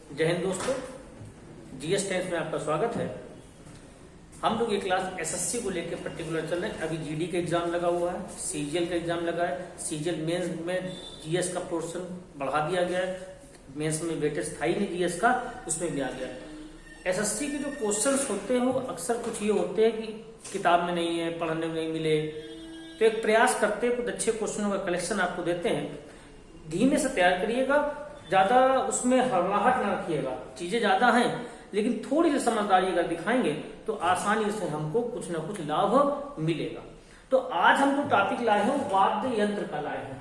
जय हिंद दोस्तों, GS tense में आपका स्वागत है। हम लोग ये क्लास एसएससी को लेकर पर्टिकुलर चल रहे हैं। अभी जीडी का एग्जाम लगा हुआ है, सीजीएल का एग्जाम लगा है। सीजीएल मेंस में जीएस का पोर्शन बढ़ा दिया गया है, मेंस में वेटेज था ही नहीं जीएस का, उसमें भी आ गया है। एसएससी के जो क्वेश्चंस होते हैं वो अक्सर कुछ ये होते हैं कि किताब में नहीं है, पढ़ने में नहीं मिले, तो एक प्रयास करते हैं, कुछ अच्छे क्वेश्चनों का कलेक्शन आपको देते हैं। धीमे से तैयार करिएगा, ज्यादा उसमें हड़बड़ाहट न रखिएगा। चीजें ज्यादा हैं लेकिन थोड़ी सी समझदारी अगर दिखाएंगे तो आसानी से हमको कुछ ना कुछ लाभ मिलेगा। तो आज हम जो टॉपिक लाए हैं वाद्य यंत्र का लाए हैं।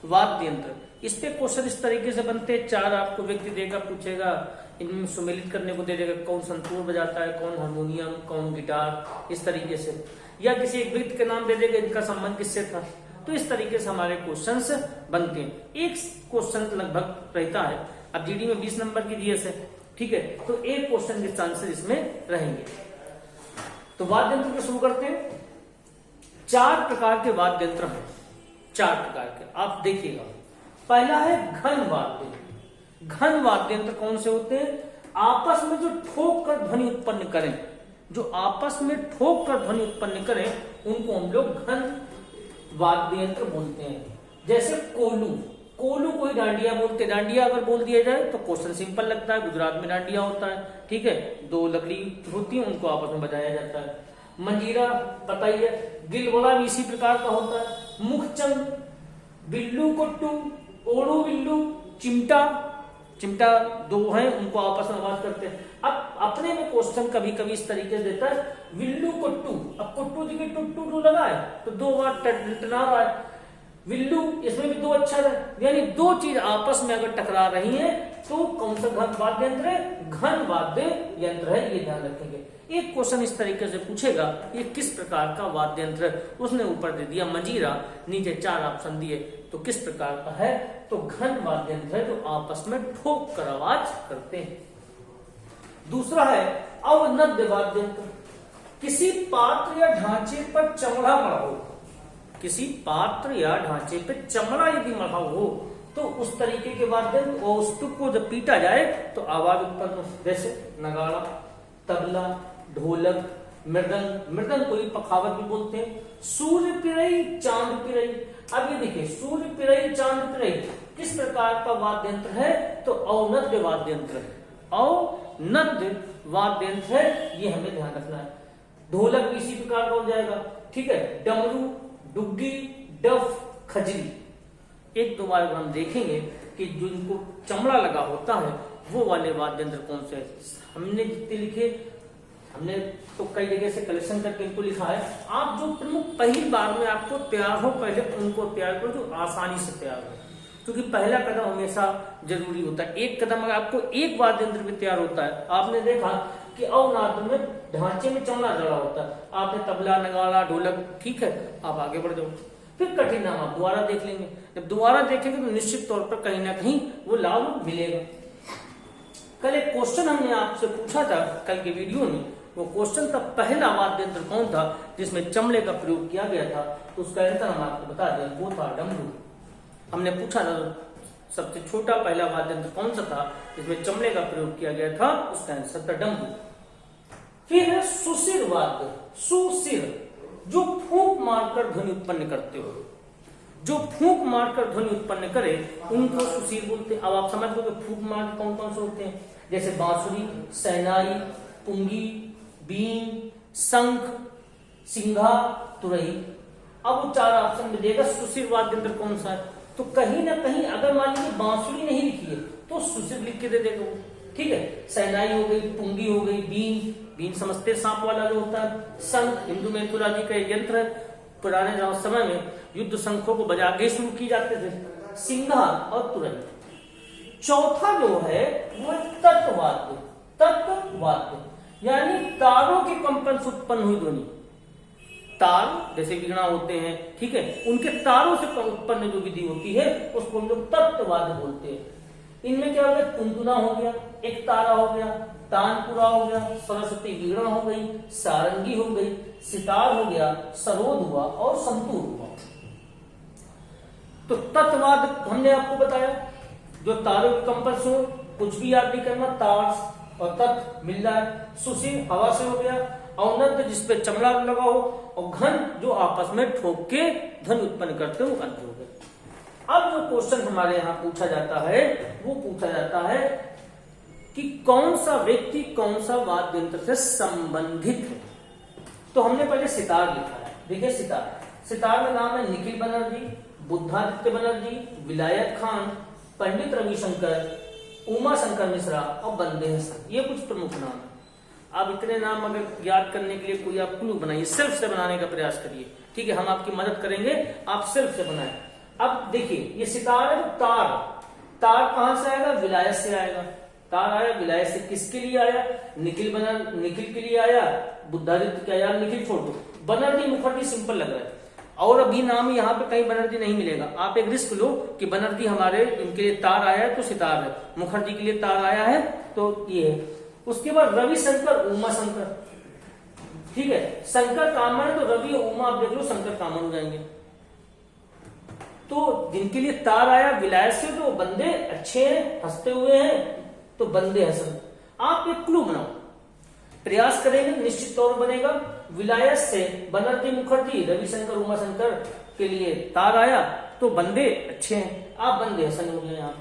वाद्य यंत्र, इस पे क्वेश्चन इस तरीके से बनते हैं। 4 आपको व्यक्ति देगा, पूछेगा, इनमें सुमेलित करने को दे देगा, कौन संतूर बजाता है, कौन हारमोनियम, कौन गिटार, इस तरीके से। या किसी एक व्यक्ति के नाम दे देगा, इनका संबंध किससे था। तो इस तरीके से हमारे क्वेश्चंस बनते हैं। एक क्वेश्चन लगभग रहता है। अब जीडी में 20 नंबर की जीएस है, ठीक है, तो एक क्वेश्चन के चांसेस इसमें रहेंगे। तो वाद्य यंत्र को शुरू करते हैं। 4 प्रकार के वाद्य यंत्र हैं, 4 प्रकार के, आप देखिएगा। पहला है घन वाद्य। घन वाद्य यंत्र कौन से होते हैं? आपस में जो ठोक कर ध्वनि उत्पन्न करें, जो आपस में ठोक कर ध्वनि उत्पन्न करें, उनको हम लोग घन वाद्य यंत्र बोलते हैं। जैसे कोलू, कोलू कोई डांडिया बोलते, डांडिया अगर बोल दिया जाए तो क्वेश्चन सिंपल लगता है। गुजरात में डांडिया होता है, ठीक है, 2 लकड़ी होती है, उनको आपस में बजाया जाता है। मंजीरा पता ही है। गिलवड़ा भी इसी प्रकार का होता है। मुखचंद, बिल्लू कुट्टू, ओड़ू बिल्लू, चिमटा, चिमटा 2 हैं, उनको आपस में आवाज करते हैं। अब अपने में क्वेश्चन कभी कभी इस तरीके से देता है, विल्लू कुट्टू, अब कुट्टू जी की टुट्टू लगा है तो 2 बार टना रहा है। विल्लू, इसमें भी 2 अक्षर है, यानी 2 चीज आपस में अगर टकरा रही हैं तो कौन सा घन वाद्य यंत्र है? घन वाद्य यंत्र है, ये ध्यान रखेंगे। एक क्वेश्चन इस तरीके से पूछेगा, ये किस प्रकार का वाद्य यंत्र है? उसने ऊपर दे दिया मंजीरा, नीचे 4 ऑप्शन दिए, तो किस प्रकार का है? तो घन वाद्य यंत्र है जो आपस में ठोक कर आवाज करते हैं। दूसरा है अवनद्य वाद्य यंत्र। किसी पात्र या ढांचे पर चमड़ा मढ़ा हो, किसी पात्र या ढांचे पे चमड़ा यदि मढ़ा हो तो उस तरीके के वाद्य यंत्र, और उस को जब पीटा जाए तो आवाज उत्पन्न हो। जैसे नगाड़ा, तबला, ढोलक, मृदंग, मृदंग को पखावत भी बोलते हैं। सूर्य पिरई, चांद पिरई। अब ये देखिए, सूर्य पिरई, चांद पिरई किस प्रकार का वाद्य यंत्र है? तो अवनद्य वाद्य यंत्र है। अवनद्य वाद्य यंत्र है, ये हमें ध्यान रखना है। ढोलक भी इसी प्रकार का हो जाएगा, ठीक है। डमरू, डुग्गी, डफ, खजरी। 1-2 बार हम देखेंगे कि जो इनको चमड़ा लगा होता है वो वाले वाद्य यंत्र कौन से है। हमने जितने लिखे, हमने तो कई जगह से कलेक्शन करके इनको लिखा है। आप जो प्रमुख पहली बार में आपको तैयार हो, पहले उनको तैयार करो जो आसानी से तैयार हो, क्योंकि पहला कदम हमेशा जरूरी होता है। एक कदम अगर आपको एक वाद्य यंत्र भी तैयार होता है, आपने देखा कि अवनाद में ढांचे में चमड़ा जड़ा होता है, आपने तबला, नगाड़ा, ढोलक, ठीक है, आप आगे बढ़ जाओ। फिर कठिन नाम आप दोबारा देख लेंगे। जब दोबारा देखेंगे तो निश्चित तौर पर कहीं ना कहीं वो लाभ मिलेगा। कल एक क्वेश्चन हमने आपसे पूछा था कल के वीडियो में, वो क्वेश्चन था पहला वाद्य यंत्र कौन था जिसमें चमड़े का प्रयोग किया गया था, तो उसका आंसर हम आपको बता दें, वो था डमरू। हमने पूछा था सबसे छोटा पहला वाद्य यंत्र कौन सा था जिसमें चमड़े का प्रयोग किया गया था, उसका आंसर था डमरू। फिर है सुशिर वाद्य। सुशिर, जो फूंक मारकर ध्वनि उत्पन्न करते हो, जो फूंक मारकर ध्वनि उत्पन्न करे उनको सुशिर बोलते हैं। अब आप समझ लो कि फूंक मार कौन कौन से होते हैं, जैसे बांसुरी, शहनाई, पुंगी, बीन, शंख, सिंघा, तुरही। अब वो 4 ऑप्शन में देगा सुशिर वाद्य यंत्र कौन सा है, तो कहीं ना कहीं अगर मान लीजिए बांसुरी नहीं लिखी है तो सुशिर लिख के दे देगा वो, ठीक है। शहनाई हो गई, पुंगी हो गई, बीन, बीन समझते सांप वाला जो होता है। शंख हिंदू मैथोलॉजी का एक यंत्र है, पुराने समय में युद्ध शंखों को बजा के शुरू की जाते थे। सिंघा और तुरही। चौथा जो है वो तत्वाद्य। तत्वाद्य यानी तारों के कंपन से उत्पन्न हुई ध्वनि। तार जैसे वीणा होते हैं, ठीक है, उनके तारों से उत्पन्न जो विधि होती है उसको हम लोग तत्वाद्य बोलते हैं। इनमें क्या हो गया? तुनतुना हो गया, एक तारा हो गया, तानपुरा हो गया, सरस्वती वीणा हो गई, सारंगी हो गई, सितार हो गया, सरोद हुआ और संतूर हुआ। तो तत्वाद हमने आपको बताया। जो तारों के कंपस हो, कुछ भी याद नहीं करना, तार और तत् मिल रहा है। सुशील हवा से हो गया, औन्नत्य जिसपे चमड़ा लगा हो, और घन जो आपस में ठोक के ध्वनि उत्पन्न करते हो, अंत हो गए। अब जो क्वेश्चन हमारे यहाँ पूछा जाता है वो पूछा जाता है कि कौन सा व्यक्ति कौन सा वाद्य यंत्र से संबंधित है। तो हमने पहले सितार लिखा है। देखिए सितार में नाम है निखिल बनर्जी, बुद्धादित्य बनर्जी, विलायत खान, पंडित रविशंकर, उमा शंकर मिश्रा और बंदे हसन। ये कुछ प्रमुख नाम है। आप इतने नाम अगर याद करने के लिए कोई आप क्लू बनाइए, सेल्फ से बनाने का प्रयास करिए, ठीक है, हम आपकी मदद करेंगे, आप सेल्फ से बनाएं। अब देखिए ये सितार है, तार कहां से आएगा, विलायत से आएगा। तार आया विलायत से, किसके लिए आया, निखिल के लिए आया, बुद्धादित्य क्या यार, निखिल छोड़ दो, बनर्जी मुखर्जी सिंपल लग रहा है। और अभी नाम यहाँ पे कहीं बनर्जी नहीं मिलेगा। आप एक रिस्क लो कि बनर्जी हमारे इनके लिए तार आया है तो सितार है, मुखर्जी के लिए तार आया है तो ये है। उसके बाद रविशंकर, उमा शंकर, ठीक है, शंकर कामन है तो रवि उमा आप देख लो शंकर कामन हो जाएंगे। तो जिनके लिए तार आया विलायत से तो बंदे अच्छे हैं, हंसते हुए हैं, तो बंदे हसन। आप एक क्लू बनाओ, प्रयास करेंगे निश्चित तौर बनेगा। विलायत से बनर्जी मुखर्जी, रविशंकर उमा शंकर के लिए तार आया तो बंदे अच्छे हैं, आप बंदे हसन हो गए। यहाँ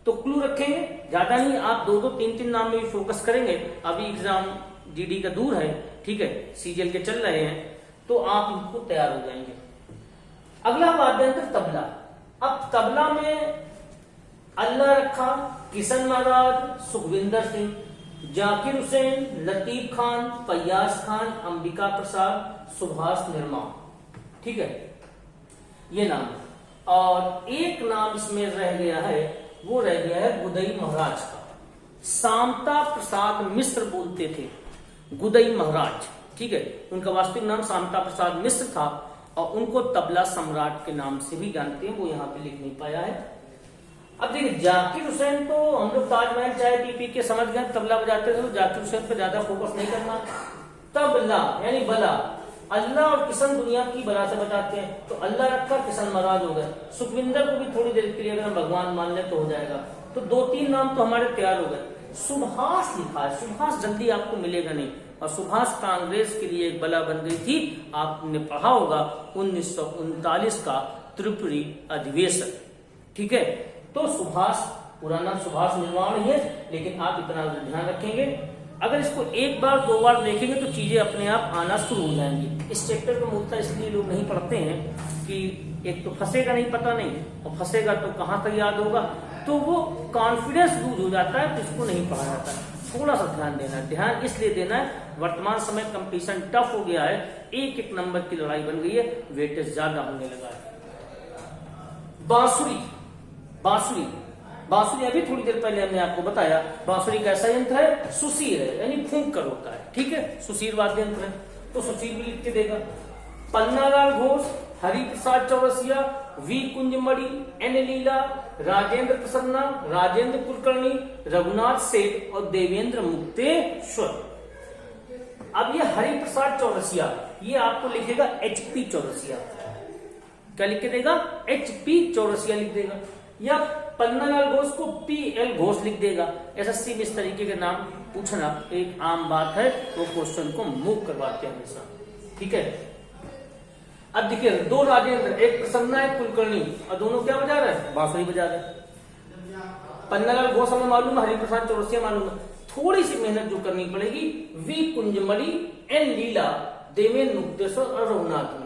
तो क्लू रखेंगे, ज्यादा नहीं, आप 2-2, 3-3 नाम में भी फोकस करेंगे। अभी एग्जाम जीडी का दूर है, ठीक है, सीजीएल के चल रहे हैं, तो आप इनको तैयार हो जाएंगे। अगला वाद्य यंत्र तबला। अब तबला में अल्लाह रखा, किशन महाराज, सुखविंदर सिंह, जाकिर हुसैन, लतीफ खान, फैयाज खान, अंबिका प्रसाद, सुभाष निर्माण, ठीक है, ये नाम। और एक नाम इसमें रह गया है, वो रह गया है गुदई महाराज का। सामता प्रसाद मिश्र बोलते थे, गुदई महाराज, ठीक है, उनका वास्तविक नाम सामता प्रसाद मिश्र था और उनको तबला सम्राट के नाम से भी जानते हैं, वो यहाँ पे लिख नहीं पाया है। अब देखिए जाकिर हुसैन तो हम लोग ताजमहल चाय पी के समझ गए तबला बजाते थे, तो जाकिर हुसैन पे ज्यादा फोकस नहीं करना। तबला यानी बला, अल्लाह और किशन दुनिया की बला से बजाते हैं, तो अल्लाह रखा, किशन महाराज हो गए। सुखविंदर को भी थोड़ी देर के लिए अगर हम भगवान मान ले तो हो जाएगा। तो 2-3 नाम तो हमारे तैयार हो गए। सुभाष लिखा है, सुभाष जल्दी आपको मिलेगा नहीं, और सुभाष कांग्रेस के लिए एक बला बन गई थी। आपने पढ़ा होगा 1939 का त्रिपुरी अधिवेशन, ठीक है। तो सुभाष, पूरा नाम सुभाष निर्माण ही है, लेकिन आप इतना ध्यान रखेंगे, अगर इसको 1 बार 2 बार देखेंगे तो चीजें अपने आप आना शुरू हो जाएंगी। इस चैप्टर को मूलतः इसलिए लोग नहीं पढ़ते हैं कि एक तो फंसेगा नहीं, पता नहीं, और फंसेगा तो कहां तक याद होगा, तो वो कॉन्फिडेंस लूज हो जाता है, तो इसको नहीं पढ़ा जाता है। थोड़ा सा ध्यान देना है, ध्यान इसलिए देना है, वर्तमान समय कंपटीशन टफ हो गया है, 1-1 नंबर की लड़ाई बन गई है, वेटेज ज्यादा होने लगा है। बांसुरी, बांसुरी अभी थोड़ी देर पहले हमने आपको बताया, बांसुरी कैसा यंत्र है, सुशीर है, यानी फूंक कर होता है, ठीक है, सुशीर वाद्य यंत्र है, तो सुशीर भी लिख के देगा। पन्नालाल घोष, हरिप्रसाद चौरसिया, वी कुंजमणि, एन लीला, राजेंद्र प्रसन्ना, राजेंद्र कुलकर्णी, रघुनाथ सेठ और देवेंद्र मुक्तेश्वर। अब ये हरिप्रसाद चौरसिया, ये आपको लिखेगा HP चौरसिया, क्या लिख के देगा, HP चौरसिया लिख देगा, या पन्नालाल घोष को PL घोष लिख देगा। एसएससी में इस तरीके के नाम पूछना एक आम बात है, वो क्वेश्चन को मूव करवाते हैं हमेशा, ठीक है। अब देखिए 2 राजेंद्र, एक प्रसन्ना एक कुलकर्णी, और दोनों क्या बजा रहे हैं, बांसुरी बजा रहे हैं। पन्नालाल घोष हमें मालूम है, हरिप्रसाद चौरसिया मालूम है, थोड़ी सी मेहनत जो करनी पड़ेगी, वी कुंजमणि, एन लीला, देवेंद्र मुक्तेश्वर और रघुनाथ में।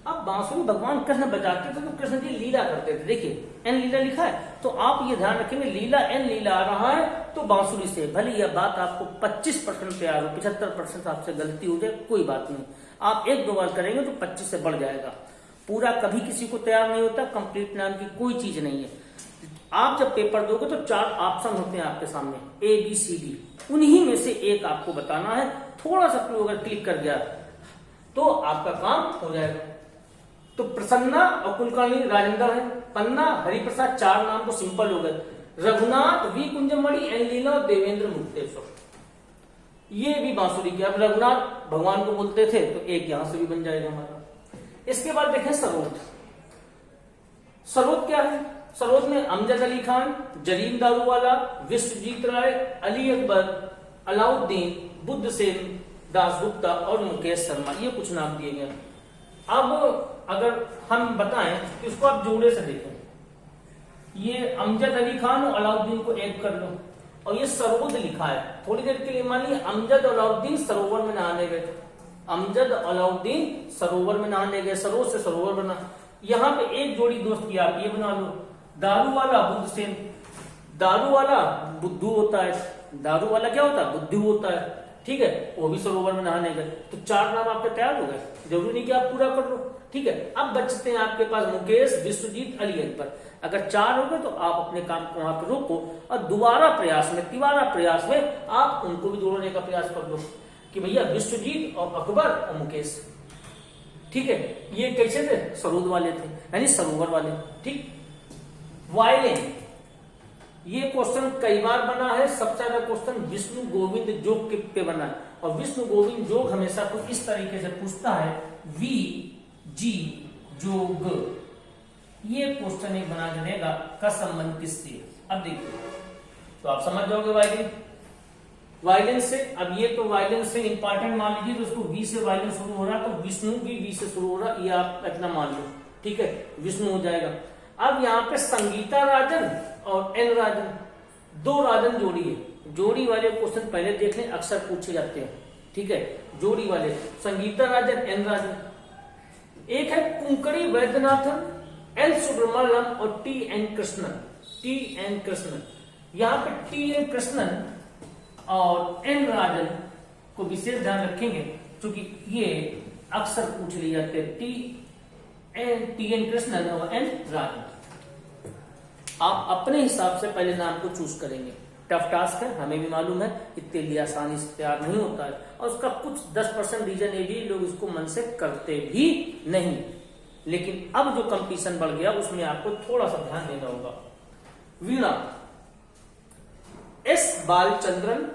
अब बांसुरी भगवान कृष्ण बजाते थे तो कृष्ण जी लीला करते थे, देखिए एन लीला लिखा है, तो आप ये ध्यान रखेंगे लीला एन लीला आ रहा है तो बांसुरी से। भले यह बात आपको 25% तैयार हो, 75% आपसे गलती हो जाए, कोई बात नहीं, आप 1-2 बार करेंगे तो 25 से बढ़ जाएगा। पूरा कभी किसी को तैयार नहीं होता, कंप्लीट नाम की कोई चीज नहीं है। आप जब पेपर दोगे तो 4 ऑप्शन होते हैं आपके सामने, ABCD, उन्हीं में से एक आपको बताना है। थोड़ा सा क्लू अगर क्लिक कर गया तो आपका काम हो जाएगा। तो प्रसन्ना और कुलकर्णी राजेंद्र है, पन्ना हरिप्रसाद, 4 नाम तो सिंपल हो गए, रघुनाथ, वी कुंजमणि, एन लीला और देवेंद्र मुक्तेश्वर, ये भी बांसुरी के। अब रघुनाथ भगवान को बोलते थे तो एक यहां से भी बन जाएगा हमारा। इसके बाद देखें सरोद। सरोद क्या है, सरोद में अमजद अली खान, जलील दारूवाला, विश्वजीत राय, अली अकबर, अलाउद्दीन, बुद्ध सेन दासगुप्ता और मुकेश शर्मा, ये कुछ नाम दिए गए। अब अगर हम बताएं तो इसको आप जोड़े से देखें, ये अमजद अली खान और अलाउद्दीन को एक कर लो, और ये सरोद लिखा है। थोड़ी देर के लिए मानिए अमजद अलाउद्दीन सरोवर में नहाने गए, अमजद अलाउद्दीन सरोवर में नहाने गए, सरोवर से सरोवर बना। यहाँ पे एक जोड़ी दोस्त की आप ये बना लो, दारू वाला बुद्ध सेन। दारू वाला बुद्धू होता है, दारू वाला क्या होता है, बुद्धू होता है, ठीक है, वो भी सरोवर में नहाने गए। तो 4 नाम आपके तैयार हो गए, जरूरी नहीं कि आप पूरा कर लो, ठीक है। अब बचते हैं आपके पास मुकेश, विश्वजीत, अली अकबर। अगर 4 हो गए तो आप अपने काम को वहां पर रोको और दोबारा प्रयास में, तिबारा प्रयास में आप उनको भी जोड़ने का प्रयास कर लो कि भैया विश्वजीत और अकबर और मुकेश, ठीक है। ये कैसे थे, सरोद वाले थे, यानी सरोवर वाले, ठीक। वायलिन, ये क्वेश्चन कई बार बना है। सबसे ज्यादा क्वेश्चन विष्णु गोविंद जोग पे बना है, और विष्णु गोविंद जोग हमेशा कुछ इस तरीके से पूछता है, वी जी जोग। ये क्वेश्चन एक बना के देगा का संबंध किससे। अब देखिए तो आप समझ जाओगे वायलिन, वायलिन से। अब ये तो वायलिन से इंपॉर्टेंट मान लीजिए, तो उसको वी से वायलिन शुरू हो रहा है, तो विष्णु भी वी से शुरू हो रहा है, ये आप इतना मान लो, ठीक है, विष्णु हो जाएगा। अब यहाँ पे संगीता राजन और एन राजन, 2 राजन जोड़ी है। जोड़ी वाले क्वेश्चन पहले देख लें, अक्सर पूछे जाते हैं, ठीक है। जोड़ी वाले संगीता राजन, एन राजन। एक है कुंकड़ी वैद्यनाथन, एल सुब्रमण्यम और T N Krishnan. T N Krishnan, यहाँ पे टी एन कृष्णन और एन राजन को विशेष ध्यान रखेंगे, क्योंकि ये अक्सर पूछ लिए जाते हैं, टी एन कृष्णन और एन राजन। आप अपने हिसाब से पहले नाम को चूज करेंगे। टफ टास्क है, हमें भी मालूम है, इतने लिए आसानी से तैयार नहीं होता है, और उसका कुछ 10% रीजन ये भी, लोग इसको मन से करते भी नहीं। लेकिन अब जो कंपटीशन बढ़ गया उसमें आपको थोड़ा सा ध्यान देना होगा। वीणा, एस बालचंद्रन,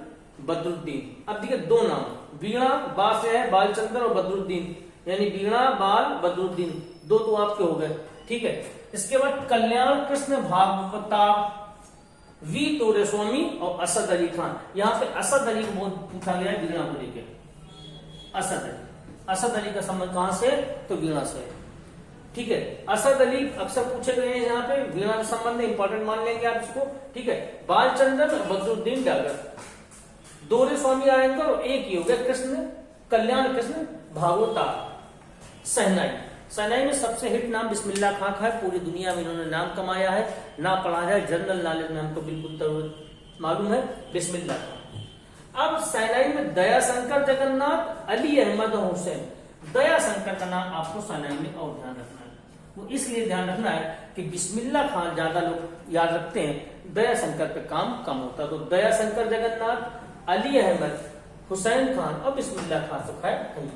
बदरुद्दीन। अब देखिए 2 नाम, वीणा बा से है, बालचंद्र और बदरुद्दीन, यानी वीणा बाल बदरुद्दीन, 2 तो आपके हो गए, ठीक है। इसके बाद कल्याण कृष्ण भागवता, वी तोरे स्वामी और असद अली खान। यहाँ पे असद अली को पूछा गया है वीणा को लेकर। असद अली का संबंध कहां से, तो वीणा से, ठीक है। असद अली अक्सर पूछे गए हैं, यहाँ पे वीणा का संबंध इंपॉर्टेंट मान लेंगे आप इसको, ठीक है। बालचंद्र और बदरुद्दीन डागर, दोरे स्वामी आएंगे, और एक ही हो गया कृष्ण, कल्याण कृष्ण भागवता। सहनाई, सहनाई में सबसे हिट नाम बिस्मिल्लाह खां का है, पूरी दुनिया में इन्होंने नाम कमाया है, ना पढ़ा है, जनरल नॉलेज में हमको बिल्कुल मालूम है, बिस्मिल्लाह खां। अब सहनाई में दया शंकर जगन्नाथ, अली अहमद और हुसैन। दया शंकर का नाम आपको सहनाई में और ध्यान रखना है, वो इसलिए ध्यान रखना है कि बिस्मिल्लाह खान ज्यादा लोग याद रखते हैं, दया शंकर पे काम कम होता है। तो दया शंकर जगन्नाथ, अली अहमद, हुसैन खान और बिस्मिल्लाह खान तो खैर नहीं।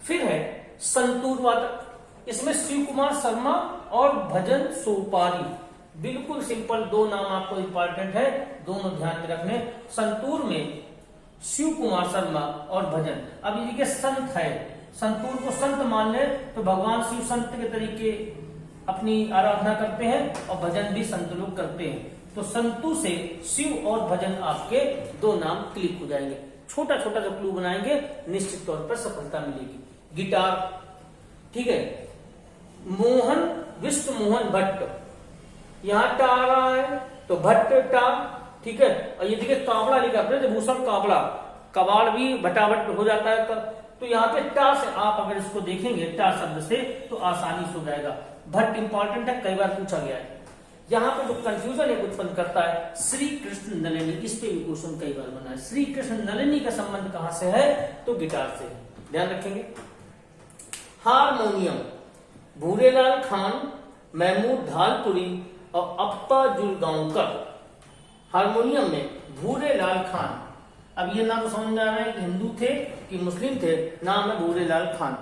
फिर है संतूर वादक, इसमें शिव कुमार शर्मा और भजन सोपारी। बिल्कुल सिंपल 2 नाम आपको इंपॉर्टेंट है, दोनों ध्यान में रखने। संतूर में शिव कुमार शर्मा और भजन। अब ये देखिए संत है, संतूर को संत मान ले तो भगवान शिव संत के तरीके अपनी आराधना करते हैं, और भजन भी संत लोग करते हैं। तो संतू से शिव और भजन आपके 2 नाम क्लिक हो जाएंगे। छोटा छोटा जो क्लू बनाएंगे निश्चित तौर पर सफलता मिलेगी। गिटार, ठीक है, मोहन विष्णु मोहन भट्ट, यहां टा आ रहा है तो भट्ट टा, ठीक है। और ये देखिए कावड़ा लिखा, भूषण कावड़ा, कबाड़ भी भटाभट हो जाता है, तो यहाँ पे टा से आप अगर इसको देखेंगे, टा शब्द से, तो आसानी से हो जाएगा। भट्ट इंपॉर्टेंट है, कई बार पूछा गया है। यहाँ पे जो कंफ्यूजन एक उत्पन्न करता है, श्री कृष्ण नलिनी, इस पे भी क्वेश्चन कई बार बना है। श्री कृष्ण नलिनी का संबंध कहां से है, तो गिटार से, ध्यान रखेंगे। हारमोनियम, भूरेलाल खान, महमूद धालपुरी और अप्पा जुलगांवकर। हारमोनियम में भूरेलाल खान। अब ये नाम समझ में आ रहा है कि हिंदू थे कि मुस्लिम थे, नाम है भूरेलाल खान।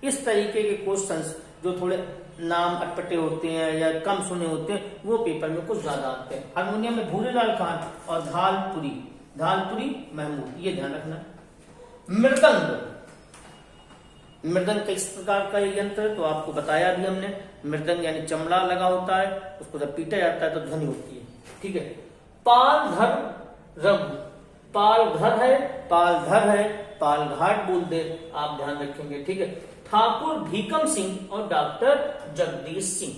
इस तरीके के क्वेश्चंस जो थोड़े नाम अटपटे होते हैं या कम सुने होते हैं, वो पेपर में कुछ ज्यादा आते हैं। हारमोनियम में भूरेलाल खान और धालपुरी, धालपुरी महमूद, ये ध्यान रखना। मृदंग, मृदंग किस प्रकार का यंत्र है, तो आपको बताया भी हमने, मृदंग यानी चमड़ा लगा होता है, उसको जब पीटा जाता है तो ध्वनि होती है। ठीक है। पालधर रघु, पालघर है, पालधर है, पालघाट बोल दे, आप ध्यान रखेंगे। ठीक है। ठाकुर भीकम सिंह और डॉक्टर जगदीश सिंह,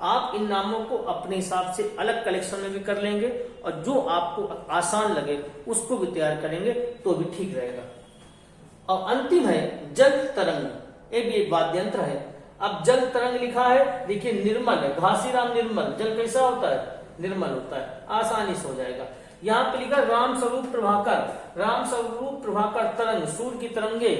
आप इन नामों को अपने हिसाब से अलग कलेक्शन में भी कर लेंगे और जो आपको आसान लगे उसको भी तैयार करेंगे तो भी ठीक रहेगा। और अंतिम है जल तरंग, ये भी एक वाद्य यंत्र है। अब जल तरंग लिखा है, देखिए निर्मल है, घासीराम निर्मल, जल कैसा होता है? निर्मल होता है, आसानी से हो जाएगा। यहाँ पे लिखा राम स्वरूप प्रभाकर, राम स्वरूप प्रभाकर तरंग, सूर्य की तरंगे।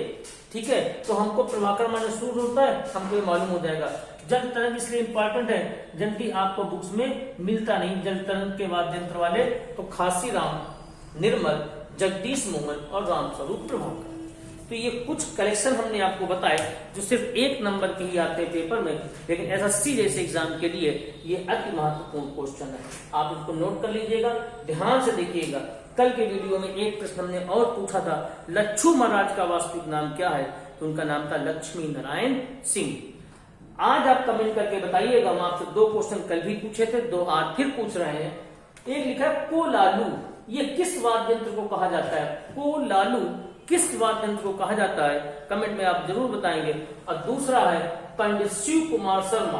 ठीक है, तो हमको प्रभाकर माने सूर्य होता है, हमको ये मालूम हो जाएगा। जल तरंग इसलिए इंपॉर्टेंट है, जल्दी आपको बुक्स में मिलता नहीं जल तरंग के वाद्य यंत्र वाले, तो घासीराम, निर्मल, जगदीश मोहन और राम स्वरूप प्रभाकर। तो ये कुछ कलेक्शन हमने आपको बताए जो सिर्फ 1 नंबर के ही आते हैं पेपर में, लेकिन एसएससी जैसे एग्जाम के लिए ये अति महत्वपूर्ण क्वेश्चन है। आप इसको नोट कर लीजिएगा, ध्यान से देखिएगा। कल के वीडियो में एक प्रश्न हमने और पूछा था, लच्छू महाराज का वास्तविक नाम क्या है? तो उनका नाम था लक्ष्मी नारायण सिंह। आज आप कमेंट करके बताइएगा, हम आपसे 2 क्वेश्चन कल भी पूछे थे, 2 आज फिर पूछ रहे हैं। एक लिखा है कोलालू, ये किस वाद्य यंत्र को कहा जाता है? कोलालू किस वाद्य यंत्र को कहा जाता है? कमेंट में आप जरूर बताएंगे। और दूसरा है पंडित शिव कुमार शर्मा,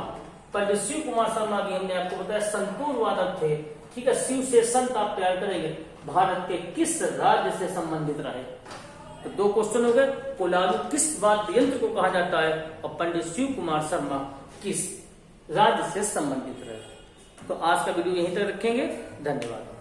पंडित शिव कुमार शर्मा भी हमने आपको बताया संतूर वादक थे। ठीक है, शिव से संत आप तैयार करेंगे, भारत के किस राज्य से संबंधित रहे? तो 2 क्वेश्चन हो गए, कोलालू किस वाद्य यंत्र को कहा जाता है और पंडित शिव कुमार शर्मा किस राज्य से संबंधित रहे। तो आज का वीडियो यहीं तक रखेंगे, धन्यवाद।